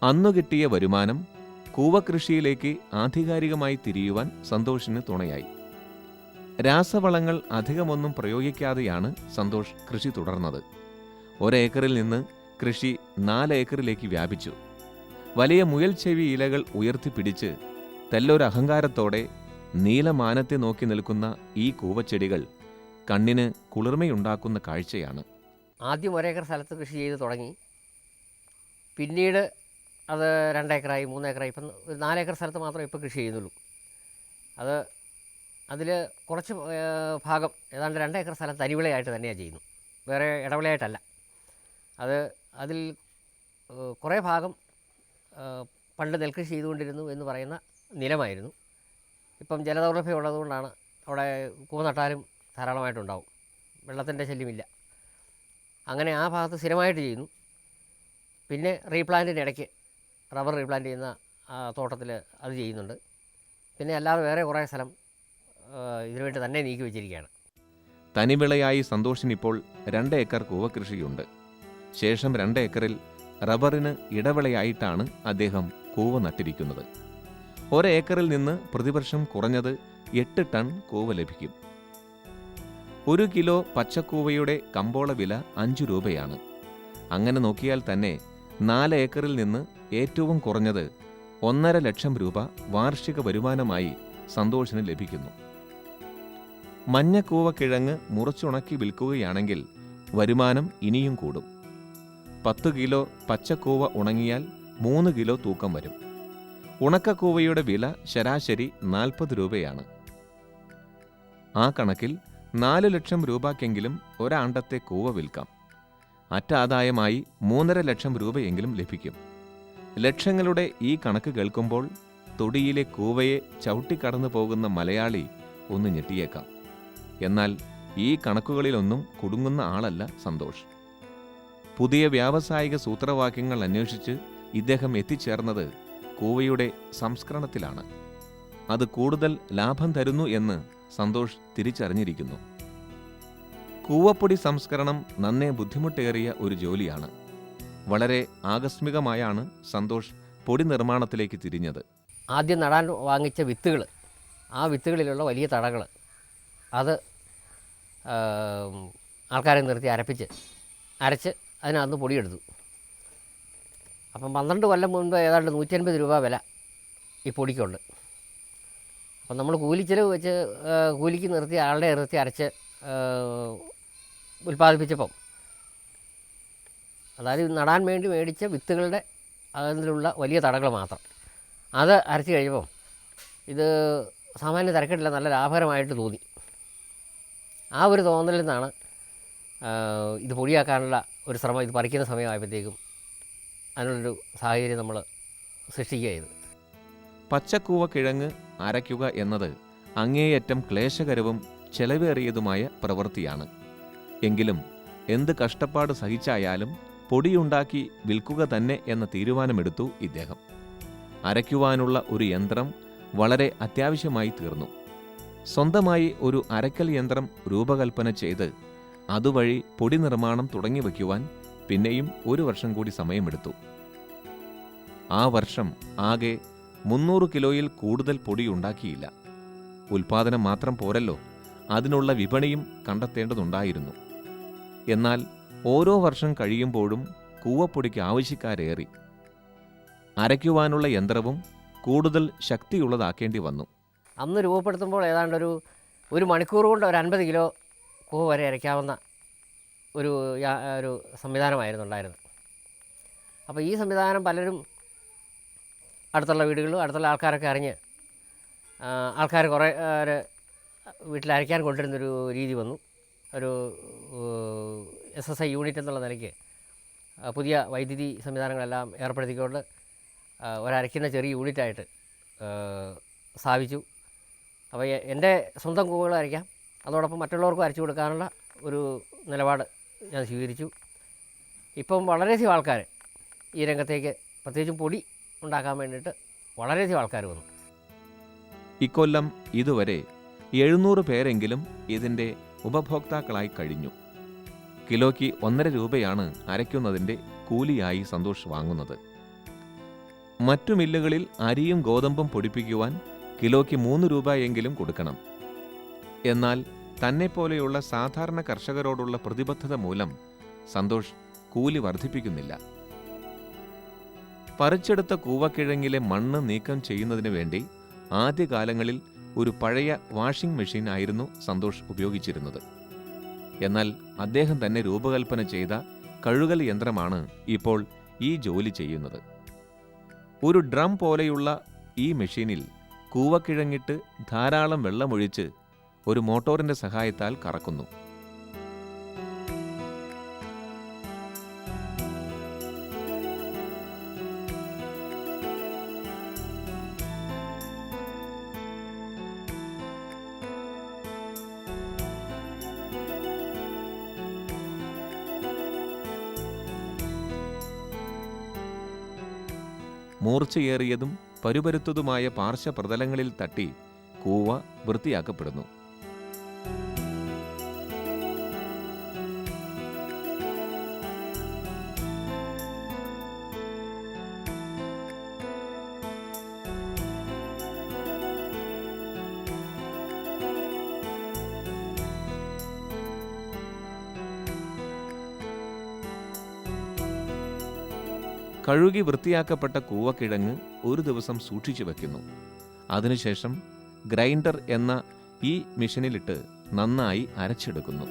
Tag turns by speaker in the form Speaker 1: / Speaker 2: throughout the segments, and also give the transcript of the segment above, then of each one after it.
Speaker 1: അന്നു കിട്ടിയ വരുമാനം കൂവകൃഷിയിലേക്ക് ആധികാരികമായി തിരിയുവാൻ സന്തോഷിന് തുണയായി. രാസവളങ്ങൾ അധികമൊന്നും പ്രയോഗിക്കാതെയാണ് സന്തോഷ് കൃഷി തുടർന്നത്. ഒരേക്കറിൽ നിന്ന് കൃഷി 4 ഏക്കറിലേക്ക് വ്യാപിച്ചു. വലിയ മുയൽ ചെവി ഇലകൾ ഉയർത്തിപ്പിടിച്ച് തെല്ലൊരഹങ്കാരത്തോടെ നീലമാനത്തെ നോക്കി നിൽക്കുന്ന ഈ കൂവച്ചെടികൾ കണ്ണിന് കുളിർമയുണ്ടാക്കുന്ന കാഴ്ചയാണ്.
Speaker 2: ആദ്യം 1 ഏക്കർ സ്ഥലത്ത് കൃഷി ചെയ്ത് തുടങ്ങി. പിന്നീട് അത് 2 ഏക്കറായി, 3 ഏക്കറായി. ഇപ്പം 4 ഏക്കർ സ്ഥലത്ത് മാത്രമേ ഇപ്പോൾ കൃഷി ചെയ്യുന്നുള്ളൂ. അതിൽ കുറച്ച് ഭാഗം ഏതാണ്ട് 2 ഏക്കർ സ്ഥലം തരിവിളയായിട്ട് തന്നെയാണ് ചെയ്യുന്നു, വേറെ ഇടവിളയായിട്ടല്ല. അതിൽ കുറേ ഭാഗം പണ്ട് നെൽകൃഷി ചെയ്തുകൊണ്ടിരുന്നു എന്ന് പറയുന്ന നിലമായിരുന്നു. ഇപ്പം ജലദൗർലഭ്യം ഉള്ളതുകൊണ്ടാണ് അവിടെ കൂവ നട്ടാലും ധാരാളമായിട്ടുണ്ടാവും, വെള്ളത്തിൻ്റെ ശല്യമില്ല. അങ്ങനെ ആ ഭാഗത്ത് സ്ഥിരമായിട്ട് ചെയ്യുന്നു. പിന്നെ റീപ്ലാന്റിൻ്റെ ഇടയ്ക്ക് റബ്ബർ റീപ്ലാന്റ് ചെയ്യുന്ന തോട്ടത്തിൽ അത് ചെയ്യുന്നുണ്ട്. പിന്നെ അല്ലാതെ വേറെ കുറേ സ്ഥലം ഇതിനുവേണ്ടി തന്നെ നീക്കി വെച്ചിരിക്കുകയാണ്.
Speaker 1: തനിവിളയായി സന്തോഷിനിപ്പോൾ 2 ഏക്കർ കൂവകൃഷിയുണ്ട്. ശേഷം 2 ഏക്കറിൽ റബ്ബറിന് ഇടവിളയായിട്ടാണ് അദ്ദേഹം കൂവ നട്ടിരിക്കുന്നത്. 1 ഏക്കറിൽ നിന്ന് പ്രതിവർഷം കുറഞ്ഞത് 8 ടൺ കൂവ ലഭിക്കും. 1 കിലോ പച്ചക്കൂവയുടെ കമ്പോള വില 5 രൂപയാണ്. അങ്ങനെ നോക്കിയാൽ തന്നെ 4 ഏക്കറിൽ നിന്ന് ഏറ്റവും കുറഞ്ഞത് 1.5 ലക്ഷം രൂപ വാർഷിക വരുമാനമായി സന്തോഷിന് ലഭിക്കുന്നു. മഞ്ഞക്കൂവ കിഴങ്ങ് മുറിച്ചുണക്കി വിൽക്കുകയാണെങ്കിൽ വരുമാനം ഇനിയും കൂടും. 10 കിലോ പച്ചക്കൂവ ഉണങ്ങിയാൽ 3 കിലോ തൂക്കം വരും. ഉണക്കക്കൂവയുടെ വില ശരാശരി 40 രൂപയാണ്. ആ കണക്കിൽ 4 ലക്ഷം രൂപയ്ക്കെങ്കിലും ഒരാണ്ടത്തെ കൂവ വിൽക്കാം. അറ്റാദായമായി 3.5 ലക്ഷം രൂപയെങ്കിലും ലഭിക്കും. ലക്ഷങ്ങളുടെ ഈ കണക്ക് കേൾക്കുമ്പോൾ തൊടിയിലെ കൂവയെ ചവിട്ടിക്കടന്നു പോകുന്ന മലയാളി ഒന്ന് ഞെട്ടിയേക്കാം. എന്നാൽ ഈ കണക്കുകളിലൊന്നും കുടുങ്ങുന്ന ആളല്ല സന്തോഷ്. പുതിയ വ്യാവസായിക സൂത്രവാക്യങ്ങൾ അന്വേഷിച്ച് ഇദ്ദേഹം എത്തിച്ചേർന്നത് കൂവയുടെ സംസ്കരണത്തിലാണ്. അത് കൂടുതൽ ലാഭം തരുന്നു എന്ന് സന്തോഷ് തിരിച്ചറിഞ്ഞിരിക്കുന്നു. കൂവപ്പൊടി സംസ്കരണം നന്നേ ബുദ്ധിമുട്ടേറിയ ഒരു ജോലിയാണ്. വളരെ ആകസ്മികമായാണ് സന്തോഷ് പൊടി നിർമ്മാണത്തിലേക്ക് തിരിഞ്ഞത്.
Speaker 2: ആദ്യം നടാൻ വാങ്ങിച്ച വിത്തുകൾ, ആ വിത്തുകളിലുള്ള വലിയ തടകൾ, അത് ആൾക്കാരെ നിർത്തി അരച്ച് അതിനകത്ത് പൊടിയെടുത്തു. അപ്പം 12 കൊല്ലം മുൻപ് ഏതാണ്ട് 150 രൂപ വില ഈ പൊടിക്കുണ്ട്. അപ്പം നമ്മൾ കൂലിച്ചെലവ് വെച്ച് കൂലിക്ക് നിർത്തി ആളുടെ നിർത്തി അരച്ച് ഉൽപ്പാദിപ്പിച്ചപ്പം, അതായത് നടാൻ വേണ്ടി മേടിച്ച വിത്തുകളുടെ അതിലുള്ള വലിയ തടകൾ മാത്രം, അത് അരച്ച് കഴിയുമ്പം ഇത് സാമാന്യ തിരക്കിട്ടില്ല, നല്ല ലാഭകരമായിട്ട് തോന്നി. ആ ഒരു തോന്നലിൽ നിന്നാണ് ഇത് പൊടിയാക്കാനുള്ള ഒരു ശ്രമം, ഇത് പറിക്കുന്ന സമയമായപ്പോഴത്തേക്കും അതിനുള്ളൊരു സാഹചര്യം നമ്മൾ സൃഷ്ടിക്കുക ചെയ്തു.
Speaker 1: പച്ചക്കൂവ കിഴങ്ങ് അരയ്ക്കുക എന്നത് അങ്ങേയറ്റം ക്ലേശകരവും ചെലവേറിയതുമായ പ്രവൃത്തിയാണ്. എങ്കിലും എന്ത് കഷ്ടപ്പാട് സഹിച്ചായാലും പൊടിയുണ്ടാക്കി വിൽക്കുക തന്നെ എന്ന തീരുമാനമെടുത്തു ഇദ്ദേഹം. അരയ്ക്കുവാനുള്ള ഒരു യന്ത്രം വളരെ അത്യാവശ്യമായി തീർന്നു. സ്വന്തമായി ഒരു അരക്കൽ യന്ത്രം രൂപകൽപ്പന ചെയ്ത് അതുവഴി പൊടി നിർമ്മാണം തുടങ്ങി വയ്ക്കുവാൻ പിന്നെയും 1 വർഷം കൂടി സമയമെടുത്തു. ആ വർഷം ആകെ 300 കിലോയിൽ കൂടുതൽ പൊടിയുണ്ടാക്കിയില്ല. ഉൽപാദനം മാത്രം പോരല്ലോ, അതിനുള്ള വിപണിയും കണ്ടെത്തേണ്ടതുണ്ടായിരുന്നു. എന്നാൽ ഓരോ വർഷം കഴിയുമ്പോഴും കൂവപ്പൊടിക്ക് ആവശ്യക്കാരേറി. അരയ്ക്കുവാനുള്ള യന്ത്രവും കൂടുതൽ ശക്തിയുള്ളതാക്കേണ്ടി വന്നു.
Speaker 2: അന്ന് രൂപപ്പെടുത്തുമ്പോൾ ഏതാണ്ട് ഒരു മണിക്കൂർ കൊണ്ട് ഒരു 50 കിലോ കൂവ വരെ അരയ്ക്കാവുന്ന ഒരു സംവിധാനമായിരുന്നു ഉണ്ടായിരുന്നത്. അപ്പോൾ ഈ സംവിധാനം പലരും അടുത്തുള്ള വീടുകളിലും അടുത്തുള്ള ആൾക്കാരൊക്കെ അറിഞ്ഞ് ആൾക്കാർ കുറേ വീട്ടിൽ അരയ്ക്കാൻ കൊണ്ടിരുന്നൊരു രീതി വന്നു. ഒരു SSI യൂണിറ്റ് എന്നുള്ള നിലയ്ക്ക് പുതിയ വൈദ്യുതി സംവിധാനങ്ങളെല്ലാം ഏർപ്പെടുത്തിക്കൊണ്ട് ഒരരയ്ക്കുന്ന ചെറിയ യൂണിറ്റായിട്ട് സ്ഥാപിച്ചു. അപ്പോൾ എൻ്റെ സ്വന്തം കൂവകൾ അരയ്ക്കാം, അതോടൊപ്പം മറ്റുള്ളവർക്കും അരച്ചു കൊടുക്കാനുള്ള ഒരു നിലപാട് ഞാൻ സ്വീകരിച്ചു. ഇപ്പം വളരെയധികം ആൾക്കാർ ഈ രംഗത്തേക്ക്, പ്രത്യേകിച്ചും പൊടി ഉണ്ടാക്കാൻ വേണ്ടിയിട്ട് വളരെയധികം ആൾക്കാർ വന്നു.
Speaker 1: ഇക്കൊല്ലം ഇതുവരെ 700 പേരെങ്കിലും ഇതിൻ്റെ ഉപഭോക്താക്കളായി കഴിഞ്ഞു. കിലോയ്ക്ക് 1.5 രൂപയാണ് അരയ്ക്കുന്നതിൻ്റെ കൂലിയായി സന്തോഷ് വാങ്ങുന്നത്. മറ്റു മില്ലുകളിൽ അരിയും ഗോതമ്പും പൊടിപ്പിക്കുവാൻ കിലോയ്ക്ക് 3 രൂപയെങ്കിലും കൊടുക്കണം. എന്നാൽ തന്നെപ്പോലെയുള്ള സാധാരണ കർഷകരോടുള്ള പ്രതിബദ്ധത മൂലം സന്തോഷ് കൂലി വർദ്ധിപ്പിക്കുന്നില്ല. പറിച്ചെടുത്ത കൂവക്കിഴങ്ങിലെ മണ്ണ് നീക്കം ചെയ്യുന്നതിന് വേണ്ടി ആദ്യകാലങ്ങളിൽ ഒരു പഴയ വാഷിംഗ് മെഷീൻ ആയിരുന്നു സന്തോഷ് ഉപയോഗിച്ചിരുന്നത്. എന്നാൽ അദ്ദേഹം തന്നെ രൂപകൽപ്പന ചെയ്ത കഴുകൽ യന്ത്രമാണ് ഇപ്പോൾ ഈ ജോലി ചെയ്യുന്നത്. ഒരു ഡ്രം പോലെയുള്ള ഈ മെഷീനിൽ കൂവക്കിഴങ്ങിട്ട് ധാരാളം വെള്ളമൊഴിച്ച് ഒരു മോട്ടോറിന്റെ സഹായത്താൽ കറക്കുന്നു. മൂർച്ചയേറിയതും പരുപരുത്തതുമായ പാർശ്വപ്രതലങ്ങളിൽ തട്ടി കൂവ വൃത്തിയാക്കപ്പെടുന്നു. കഴുകി വൃത്തിയാക്കപ്പെട്ട കൂവക്കിഴങ്ങ് ഒരു ദിവസം സൂക്ഷിച്ചു വയ്ക്കുന്നു. അതിനുശേഷം ഗ്രൈൻഡർ എന്ന ഈ മെഷീനിലിട്ട് നന്നായി അരച്ചെടുക്കുന്നു.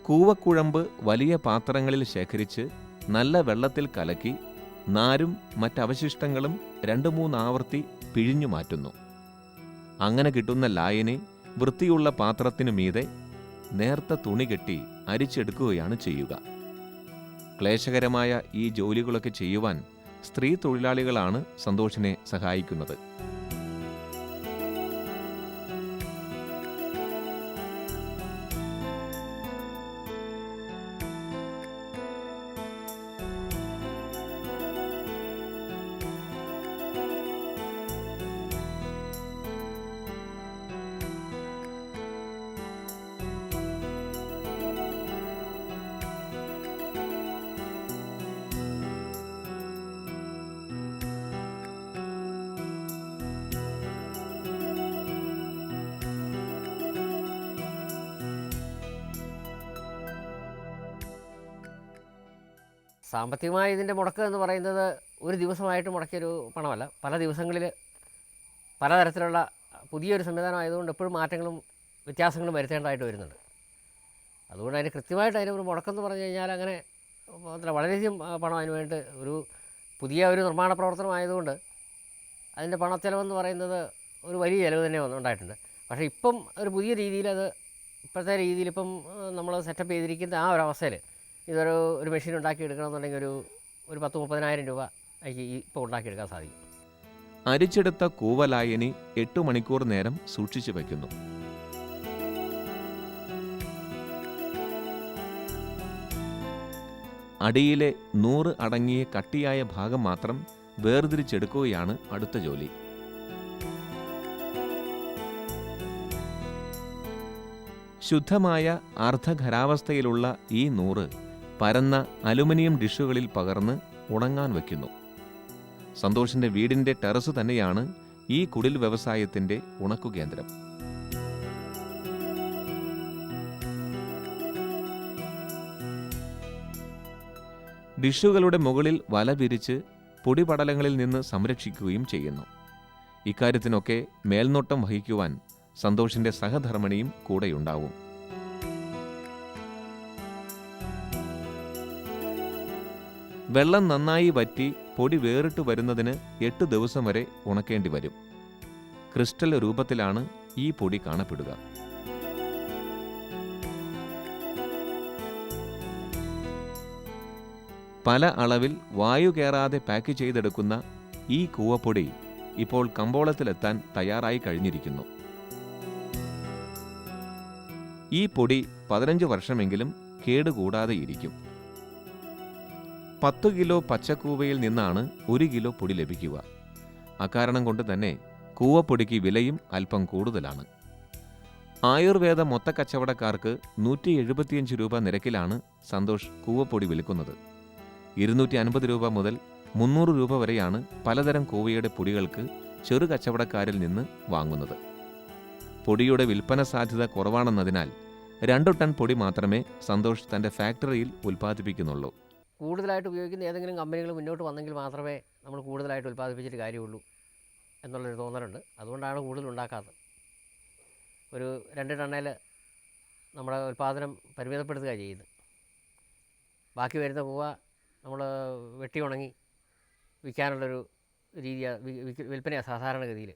Speaker 1: കൂവക്കുഴമ്പ് വലിയ പാത്രങ്ങളിൽ ശേഖരിച്ച് നല്ല വെള്ളത്തിൽ കലക്കി നാരും മറ്റവശിഷ്ടങ്ങളും 2-3 ആവർത്തി പിഴിഞ്ഞു മാറ്റുന്നു. അങ്ങനെ കിട്ടുന്ന ലായനി വൃത്തിയുള്ള പാത്രത്തിനു മീതെ നേർത്ത തുണി കെട്ടി അരിച്ചെടുക്കുകയാണ് ചെയ്യുക. ക്ലേശകരമായ ഈ ജോലികളൊക്കെ ചെയ്യുവാൻ സ്ത്രീ തൊഴിലാളികളാണ് സന്തോഷിനെ സഹായിക്കുന്നത്.
Speaker 2: സാമ്പത്തികമായി ഇതിൻ്റെ മുടക്ക് എന്ന് പറയുന്നത് ഒരു ദിവസമായിട്ട് മുടക്കിയൊരു പണമല്ല. പല ദിവസങ്ങളിൽ പലതരത്തിലുള്ള പുതിയൊരു സംവിധാനം ആയതുകൊണ്ട് എപ്പോഴും മാറ്റങ്ങളും വ്യത്യാസങ്ങളും വരുത്തേണ്ടതായിട്ട് വരുന്നുണ്ട്. അതുകൊണ്ട് അതിന് കൃത്യമായിട്ട് അതിനൊരു മുടക്കമെന്ന് പറഞ്ഞു കഴിഞ്ഞാൽ അങ്ങനെ വളരെയധികം പണം അതിന് വേണ്ടി ഒരു പുതിയ ഒരു നിർമ്മാണ പ്രവർത്തനമായതുകൊണ്ട് അതിൻ്റെ പണച്ചെലവെന്ന് പറയുന്നത് ഒരു വലിയ ചിലവ് തന്നെ ഉണ്ടായിട്ടുണ്ട്. പക്ഷേ ഇപ്പം ഒരു പുതിയ രീതിയിൽ അത് ഇപ്പോഴത്തെ രീതിയിൽ ഇപ്പം നമ്മൾ സെറ്റപ്പ് ചെയ്തിരിക്കുന്ന ആ ഒരു അവസ്ഥയിൽ ഒരു മെഷീൻ ഉണ്ടാക്കിയെടുക്കണമെന്നുണ്ടെങ്കിൽ ഒരു 10-30,000 രൂപ എനിക്ക് ഇപ്പോൾ ഉണ്ടാക്കിയെടുക്കാൻ സാധിക്കും.
Speaker 1: അരിച്ചെടുത്ത കൂവലായനി 8 മണിക്കൂർ നേരം സൂക്ഷിച്ചു വയ്ക്കുന്നു. അടിയിലെ 100 അടങ്ങിയ കട്ടിയായ ഭാഗം മാത്രം വേർതിരിച്ചെടുക്കുകയാണ് അടുത്ത ജോലി. ശുദ്ധമായ അർദ്ധഖരാവസ്ഥയിലുള്ള ഈ 100 പരന്ന അലുമിനിയം ഡിഷുകളിൽ പകർന്ന് ഉണങ്ങാൻ വയ്ക്കുന്നു. സന്തോഷിന്റെ വീടിന്റെ ടെറസ് തന്നെയാണ് ഈ കുടിൽ വ്യവസായത്തിന്റെ ഉണക്കുകേന്ദ്രം. ഡിഷുകളുടെ മുകളിൽ വല വിരിച്ച് പൊടിപടലങ്ങളിൽ നിന്ന് സംരക്ഷിക്കുകയും ചെയ്യുന്നു. ഇക്കാര്യത്തിനൊക്കെ മേൽനോട്ടം വഹിക്കുവാൻ സന്തോഷിന്റെ സഹധർമ്മിണിയും കൂടെയുണ്ടാവും. വെള്ളം നന്നായി വറ്റി പൊടി വേറിട്ട് വരുന്നതിന് 8 ദിവസം വരെ ഉണക്കേണ്ടി വരും. ക്രിസ്റ്റൽ രൂപത്തിലാണ് ഈ പൊടി കാണപ്പെടുക. പല അളവിൽ വായു കയറാതെ പാക്ക് ചെയ്തെടുക്കുന്ന ഈ കൂവപ്പൊടി ഇപ്പോൾ കമ്പോളത്തിലെത്താൻ തയ്യാറായി കഴിഞ്ഞിരിക്കുന്നു. ഈ പൊടി 15 വർഷമെങ്കിലും കേടുകൂടാതെ ഇരിക്കും. 10 കിലോ പച്ചക്കൂവയിൽ നിന്നാണ് 1 കിലോ പൊടി ലഭിക്കുക. അക്കാരണം കൊണ്ട് തന്നെ കൂവപ്പൊടിക്ക് വിലയും അല്പം കൂടുതലാണ്. ആയുർവേദ മൊത്തക്കച്ചവടക്കാർക്ക് 175 രൂപ നിരക്കിലാണ് സന്തോഷ് കൂവപ്പൊടി വിൽക്കുന്നത്. 250 രൂപ മുതൽ 300 രൂപ വരെയാണ് പലതരം കൂവയുടെ പൊടികൾക്ക് ചെറു കച്ചവടക്കാരിൽ നിന്ന് വാങ്ങുന്നത്. പൊടിയുടെ വിൽപ്പന സാധ്യത കുറവാണെന്നതിനാൽ 2 ടൺ പൊടി മാത്രമേ സന്തോഷ് തൻ്റെ ഫാക്ടറിയിൽ ഉൽപ്പാദിപ്പിക്കുന്നുള്ളൂ.
Speaker 2: കൂടുതലായിട്ട് ഉപയോഗിക്കുന്ന ഏതെങ്കിലും കമ്പനികൾ മുന്നോട്ട് വന്നെങ്കിൽ മാത്രമേ നമ്മൾ കൂടുതലായിട്ട് ഉൽപ്പാദിപ്പിച്ചിട്ട് കാര്യമുള്ളൂ എന്നുള്ളൊരു തോന്നലുണ്ട്. അതുകൊണ്ടാണ് കൂടുതൽ ഉണ്ടാക്കാത്തത്. ഒരു 2 ടണ്ണേൽ നമ്മുടെ ഉൽപ്പാദനം പരിമിതപ്പെടുത്തുക ചെയ്യുന്നത്. ബാക്കി വരുന്ന കൂവ നമ്മൾ വെട്ടി ഉണങ്ങി വിൽക്കാനുള്ളൊരു രീതിയാണ്, വിൽപ്പനയാണ് സാധാരണഗതിയിൽ.